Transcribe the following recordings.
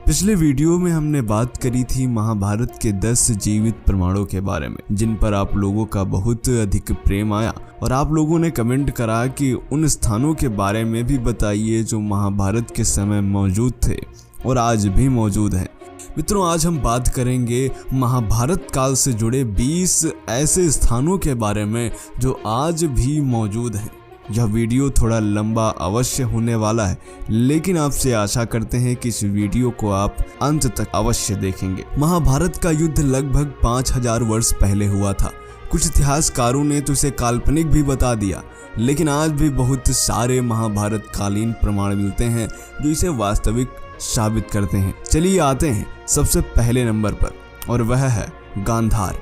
पिछले वीडियो में हमने बात करी थी महाभारत के 10 जीवित प्रमाणों के बारे में, जिन पर आप लोगों का बहुत अधिक प्रेम आया और आप लोगों ने कमेंट करा कि उन स्थानों के बारे में भी बताइए जो महाभारत के समय मौजूद थे और आज भी मौजूद हैं। मित्रों, आज हम बात करेंगे महाभारत काल से जुड़े 20 ऐसे स्थानों के बारे में जो आज भी मौजूद हैं। यह वीडियो थोड़ा लंबा अवश्य होने वाला है, लेकिन आपसे आशा करते हैं कि इस वीडियो को आप अंत तक अवश्य देखेंगे। महाभारत का युद्ध लगभग 5000 वर्ष पहले हुआ था। कुछ इतिहासकारों ने तो इसे काल्पनिक भी बता दिया, लेकिन आज भी बहुत सारे महाभारत कालीन प्रमाण मिलते हैं जो इसे वास्तविक साबित करते हैं। चलिए आते हैं सबसे पहले नंबर पर, और वह है गांधार।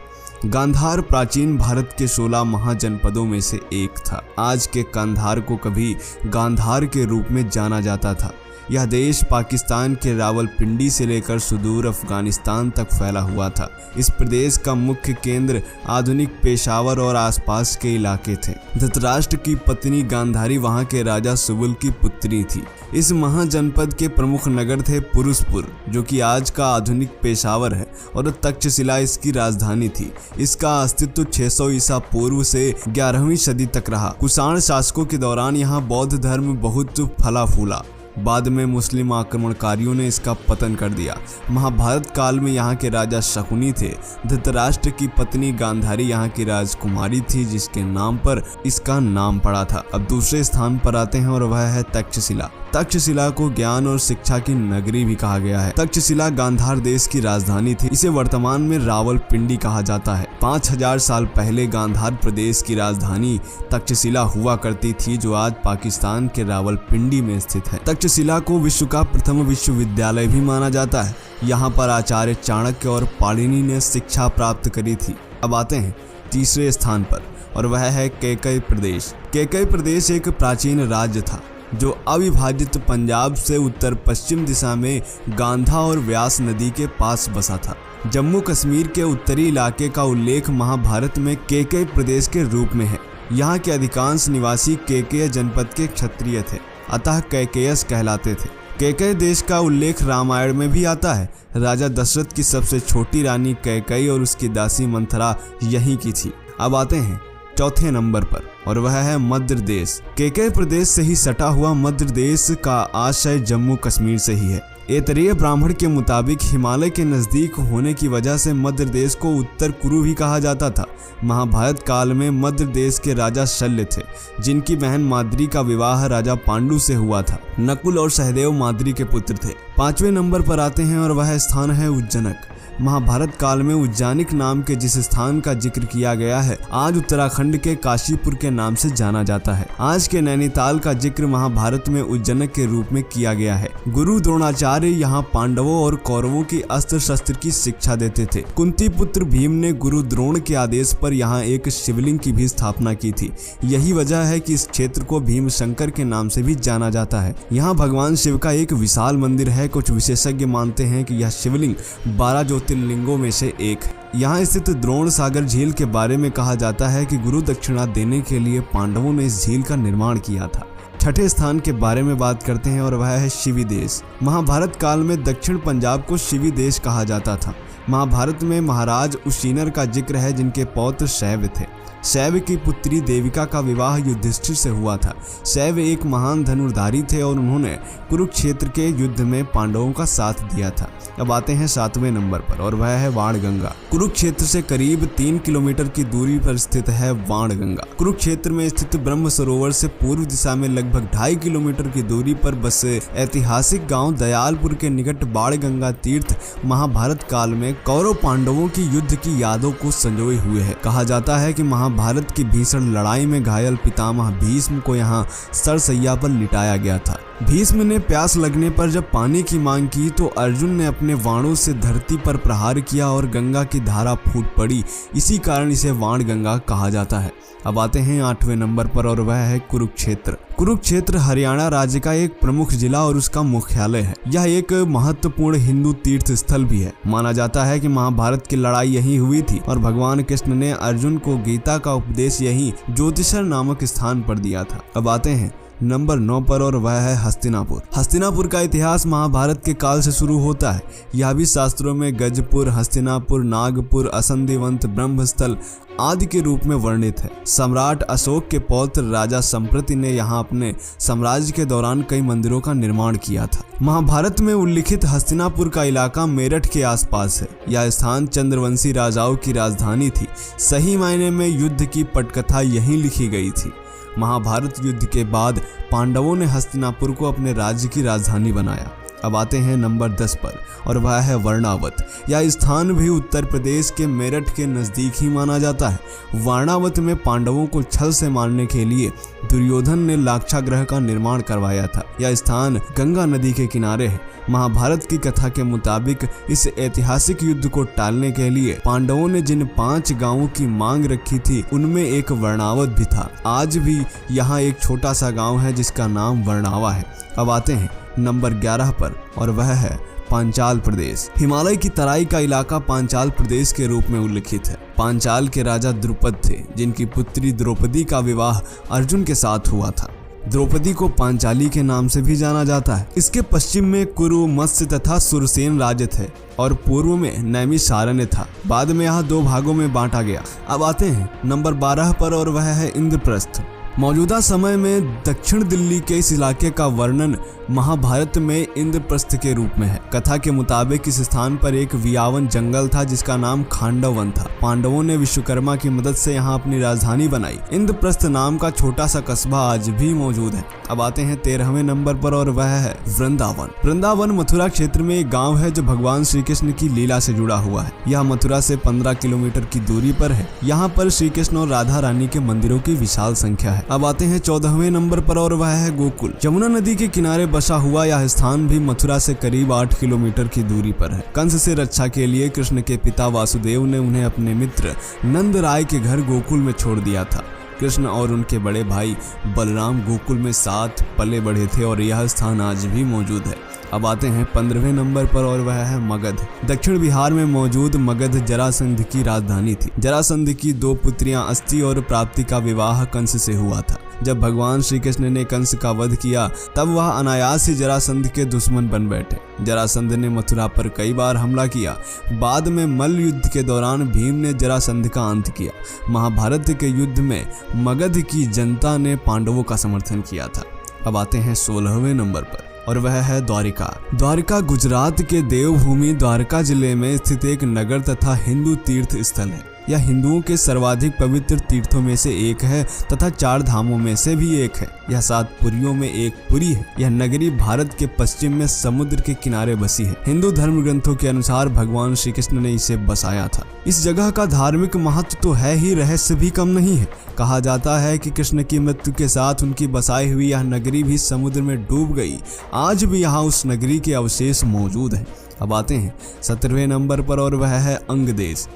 गांधार प्राचीन भारत के 16 महाजनपदों में से एक था। आज के कंधार को कभी गांधार के रूप में जाना जाता था। यह देश पाकिस्तान के रावलपिंडी से लेकर सुदूर अफगानिस्तान तक फैला हुआ था। इस प्रदेश का मुख्य केंद्र आधुनिक पेशावर और आसपास के इलाके थे। धृतराष्ट्र की पत्नी गांधारी वहां के राजा सुबुल की पुत्री थी। इस महाजनपद के प्रमुख नगर थे पुरुषपुर, जो कि आज का आधुनिक पेशावर है, और तक्षशिला इसकी राजधानी थी। इसका अस्तित्व 600 ईसा पूर्व से 11वीं सदी तक रहा। कुषाण शासकों के दौरान यहाँ बौद्ध धर्म बहुत फला फूला। बाद में मुस्लिम आक्रमणकारियों ने इसका पतन कर दिया। महाभारत काल में यहाँ के राजा शकुनी थे। धृतराष्ट्र की पत्नी गांधारी यहाँ की राजकुमारी थी, जिसके नाम पर इसका नाम पड़ा था। अब दूसरे स्थान पर आते हैं और वह है तक्षशिला। तक्षशिला को ज्ञान और शिक्षा की नगरी भी कहा गया है। तक्षशिला गांधार देश की राजधानी थी। इसे वर्तमान में रावलपिंडी कहा जाता है। 5000 साल पहले गांधार प्रदेश की राजधानी तक्षशिला हुआ करती थी, जो आज पाकिस्तान के रावलपिंडी में स्थित है। तक्षशिला को विश्व का प्रथम विश्वविद्यालय भी माना जाता है। यहाँ पर आचार्य चाणक्य और पाणिनि ने शिक्षा प्राप्त करी थी। अब आते हैं तीसरे स्थान पर, और वह है कैकई प्रदेश। कैकई प्रदेश एक प्राचीन राज्य था जो अविभाजित पंजाब से उत्तर पश्चिम दिशा में गांधा और व्यास नदी के पास बसा था। जम्मू कश्मीर के उत्तरी इलाके का उल्लेख महाभारत में कैकई प्रदेश के रूप में है। यहाँ के अधिकांश निवासी कैकेय जनपद के क्षत्रिय थे, अतः कैकेयस कहलाते थे। कैकई देश का उल्लेख रामायण में भी आता है। राजा दशरथ की सबसे छोटी रानी कैकई और उसकी दासी मंथरा यहीं की थी। अब आते हैं चौथे नंबर पर, और वह है मध्य प्रदेश। कैकई प्रदेश से ही सटा हुआ मध्य प्रदेश का आशय जम्मू कश्मीर से ही है। ऐतरेय ब्राह्मण के मुताबिक हिमालय के नजदीक होने की वजह से मध्य प्रदेश को उत्तर कुरु भी कहा जाता था। महाभारत काल में मध्य प्रदेश के राजा शल्य थे, जिनकी बहन माद्री का विवाह राजा पांडु से हुआ था। नकुल और सहदेव माद्री के पुत्र थे। 5वें नंबर पर आते हैं और वह स्थान है उज्जैनक। महाभारत काल में उज्जैनिक नाम के जिस स्थान का जिक्र किया गया है, आज उत्तराखंड के काशीपुर के नाम से जाना जाता है। आज के नैनीताल का जिक्र महाभारत में उज्जैनक के रूप में किया गया है। गुरु द्रोणाचार्य यहाँ पांडवों और कौरवों की अस्त्र शस्त्र की शिक्षा देते थे। कुंती पुत्र भीम ने गुरु द्रोण के आदेश पर यहाँ एक शिवलिंग की भी स्थापना की थी। यही वजह है कि इस क्षेत्र को भीम शंकर के नाम से भी जाना जाता है। यहाँ भगवान शिव का एक विशाल मंदिर है। कुछ विशेषज्ञ मानते हैं कि यह शिवलिंग 12 ज्योतिर्लिंगों में से एक है। यहाँ स्थित द्रोण सागर झील के बारे में कहा जाता है कि गुरु दक्षिणा देने के लिए पांडवों ने इस झील का निर्माण किया था। छठे स्थान के बारे में बात करते हैं और वह है शिवी देश। महाभारत काल में दक्षिण पंजाब को शिवी देश कहा जाता था। महाभारत में महाराज उशीनर का जिक्र है, जिनके पौत्र शैव थे। शैव की पुत्री देविका का विवाह युधिष्ठिर से हुआ था। शैव एक महान धनुर्धारी थे और उन्होंने कुरुक्षेत्र के युद्ध में पांडवों का साथ दिया था। अब आते हैं 7वें नंबर पर, और वह है बाणगंगा। कुरुक्षेत्र से करीब 3 किलोमीटर की दूरी पर स्थित है बाणगंगा। कुरुक्षेत्र में स्थित ब्रह्म सरोवर से पूर्व दिशा में लगभग 2.5 किलोमीटर की दूरी पर बसे ऐतिहासिक गांव दयालपुर के निकट बाणगंगा तीर्थ महाभारत काल में कौरव पांडवों की युद्ध की यादों को संजोए हुए है। कहा जाता है कि महाभारत की भीषण लड़ाई में घायल पितामह भीष्म को यहाँ सरसैया पर लिटाया गया था। भीष्म ने प्यास लगने पर जब पानी की मांग की तो अर्जुन ने अपने वाणों से धरती पर प्रहार किया और गंगा की धारा फूट पड़ी। इसी कारण इसे वाणगंगा कहा जाता है। अब आते हैं 8वें नंबर पर, और वह है कुरुक्षेत्र। कुरुक्षेत्र हरियाणा राज्य का एक प्रमुख जिला और उसका मुख्यालय है। यह एक महत्वपूर्ण हिंदू तीर्थ स्थल भी है। माना जाता है कि महाभारत की लड़ाई यहीं हुई थी और भगवान कृष्ण ने अर्जुन को गीता का उपदेश यहीं ज्योतिषर नामक स्थान पर दिया था। अब आते हैं नंबर 9 पर और वह है हस्तिनापुर। हस्तिनापुर का इतिहास महाभारत के काल से शुरू होता है। यह भी शास्त्रों में गजपुर, हस्तिनापुर, नागपुर, असंधिवंत, ब्रह्मस्थल आदि के रूप में वर्णित है। सम्राट अशोक के पौत्र राजा संप्रति ने यहाँ अपने साम्राज्य के दौरान कई मंदिरों का निर्माण किया था। महाभारत में उल्लिखित हस्तिनापुर का इलाका मेरठ के आसपास है। यह स्थान चंद्रवंशी राजाओं की राजधानी थी। सही मायने में युद्ध की पटकथा यहीं लिखी गई थी। महाभारत युद्ध के बाद पांडवों ने हस्तिनापुर को अपने राज्य की राजधानी बनाया। अब आते हैं नंबर 10 पर और वह है वर्णावत। यह स्थान भी उत्तर प्रदेश के मेरठ के नज़दीक ही माना जाता है। वर्णावत में पांडवों को छल से मारने के लिए दुर्योधन ने लाक्षागृह का निर्माण करवाया था। यह स्थान गंगा नदी के किनारे है। महाभारत की कथा के मुताबिक इस ऐतिहासिक युद्ध को टालने के लिए पांडवों ने जिन 5 गांवों की मांग रखी थी उनमें एक वर्णावत भी था। आज भी यहाँ एक छोटा सा गांव है जिसका नाम वर्णावा है। अब आते हैं नंबर 11 पर और वह है पांचाल प्रदेश। हिमालय की तराई का इलाका पांचाल प्रदेश के रूप में उल्लिखित है। पांचाल के राजा द्रुपद थे, जिनकी पुत्री द्रौपदी का विवाह अर्जुन के साथ हुआ था। द्रौपदी को पांचाली के नाम से भी जाना जाता है। इसके पश्चिम में कुरु, मत्स्य तथा सुरसेन राज्य थे और पूर्व में नैमिषारण्य था। बाद में यह 2 भागों में बांटा गया। अब आते हैं नंबर 12 पर और वह है इंद्रप्रस्थ। मौजूदा समय में दक्षिण दिल्ली के इस इलाके का वर्णन महाभारत में इंद्रप्रस्थ के रूप में है। कथा के मुताबिक इस स्थान पर एक वियावन जंगल था जिसका नाम खांडव वन था। पांडवों ने विश्वकर्मा की मदद से यहाँ अपनी राजधानी बनाई। इंद्रप्रस्थ नाम का छोटा सा कस्बा आज भी मौजूद है। अब आते हैं 13वें नंबर पर और वह है वृंदावन। वृंदावन मथुरा क्षेत्र में एक गाँव है जो भगवान श्री कृष्ण की लीला से जुड़ा हुआ है। यह मथुरा से 15 किलोमीटर की दूरी पर है। यहाँ पर श्री कृष्ण और राधा रानी के मंदिरों की विशाल संख्या है। अब आते हैं 14वें नंबर पर और वह है गोकुल। यमुना नदी के किनारे बसा हुआ यह स्थान भी मथुरा से करीब 8 किलोमीटर की दूरी पर है। कंस से रक्षा के लिए कृष्ण के पिता वासुदेव ने उन्हें अपने मित्र नंद राय के घर गोकुल में छोड़ दिया था। कृष्ण और उनके बड़े भाई बलराम गोकुल में साथ पले बढ़े थे और यह स्थान आज भी मौजूद है। अब आते हैं 15वें नंबर पर और वह है मगध। दक्षिण बिहार में मौजूद मगध जरासंध की राजधानी थी। जरासंध की 2 पुत्रियां अस्ति और प्राप्ति का विवाह कंस से हुआ था। जब भगवान श्री कृष्ण ने कंस का वध किया तब वह अनायास ही जरासंध के दुश्मन बन बैठे। जरासंध ने मथुरा पर कई बार हमला किया। बाद में मल्ल युद्ध के दौरान भीम ने जरासंध का अंत किया। महाभारत के युद्ध में मगध की जनता ने पांडवों का समर्थन किया था। अब आते हैं 16वें नंबर पर और वह है द्वारिका। द्वारिका गुजरात के देवभूमि द्वारका जिले में स्थित एक नगर तथा हिंदू तीर्थ स्थल है। यह हिंदुओं के सर्वाधिक पवित्र तीर्थों में से एक है तथा 4 धामों में से भी एक है। यह 7 पुरियों में एक पुरी है। यह नगरी भारत के पश्चिम में समुद्र के किनारे बसी है। हिंदू धर्म ग्रंथों के अनुसार भगवान श्री कृष्ण ने इसे बसाया था। इस जगह का धार्मिक महत्व तो है ही, रहस्य भी कम नहीं है। कहा जाता है कि कृष्ण की मृत्यु के साथ उनकी बसाई हुई यह नगरी भी समुद्र में डूब गई। आज भी यहाँ उस नगरी के अवशेष मौजूद हैं। अब आते हैं 17वें नंबर पर और वह है अंग देश।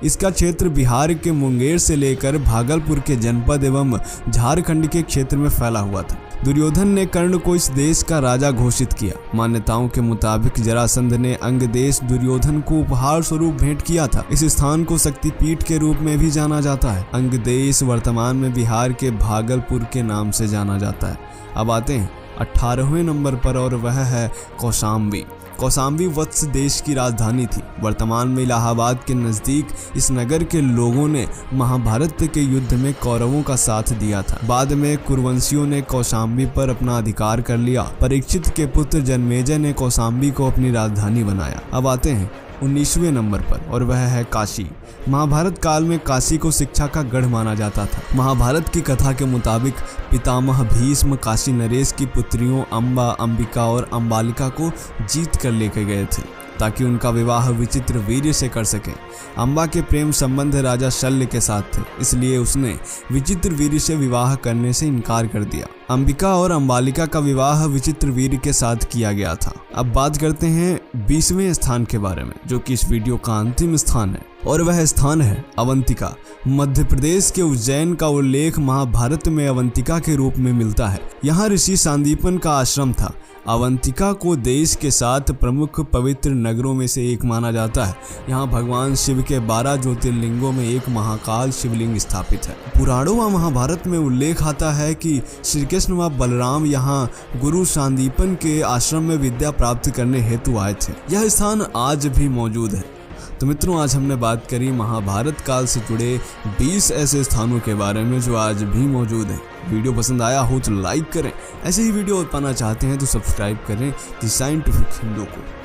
इसका क्षेत्र बिहार के मुंगेर से लेकर भागलपुर के जनपद एवं झारखंड के क्षेत्र में फैला हुआ था। दुर्योधन ने कर्ण को इस देश का राजा घोषित किया। मान्यताओं के मुताबिक जरासंध ने अंग देश दुर्योधन को उपहार स्वरूप भेंट किया था। इस स्थान को शक्तिपीठ के रूप में भी जाना जाता है। अंग देश वर्तमान में बिहार के भागलपुर के नाम से जाना जाता है। अब आते हैं 18वें नंबर पर और वह है कौशाम्बी। कौशाम्बी वत्स देश की राजधानी थी। वर्तमान में इलाहाबाद के नजदीक इस नगर के लोगों ने महाभारत के युद्ध में कौरवों का साथ दिया था। बाद में कुरुवंशियों ने कौशाम्बी पर अपना अधिकार कर लिया। परीक्षित के पुत्र जन्मेजय ने कौशाम्बी को अपनी राजधानी बनाया। अब आते हैं 19वें नंबर पर और वह है काशी। महाभारत काल में काशी को शिक्षा का गढ़ माना जाता था। महाभारत की कथा के मुताबिक पितामह भीष्म काशी नरेश की पुत्रियों अंबा, अंबिका और अंबालिका को जीत कर लेकर गए थे ताकि उनका विवाह विचित्र वीर्य से कर सके। अंबा के प्रेम संबंध राजा शल्य के साथ थे, इसलिए उसने विचित्र वीर्य से विवाह करने से इनकार कर दिया। अंबिका और अंबालिका का विवाह विचित्र वीर्य के साथ किया गया था। अब बात करते हैं 20वें स्थान के बारे में, जो कि इस वीडियो का अंतिम स्थान है और वह स्थान है अवंतिका। मध्य प्रदेश के उज्जैन का उल्लेख महाभारत में अवंतिका के रूप में मिलता है। यहाँ ऋषि सांदीपन का आश्रम था। अवंतिका को देश के 7 प्रमुख पवित्र नगरों में से एक माना जाता है। यहाँ भगवान शिव के 12 ज्योतिर्लिंगों में एक महाकाल शिवलिंग स्थापित है। पुराणों व महाभारत में उल्लेख आता है कि श्री कृष्ण नवाब बलराम यहाँ गुरु सांदीपन के आश्रम में विद्या प्राप्त करने हेतु आए थे। यह स्थान आज भी मौजूद है। तो मित्रों, आज हमने बात करी महाभारत काल से जुड़े 20 ऐसे स्थानों के बारे में जो आज भी मौजूद हैं। वीडियो पसंद आया हो तो लाइक करें, ऐसे ही वीडियो पाना चाहते हैं तो सब्सक्राइब करें द साइंटिफिक हिंदू को।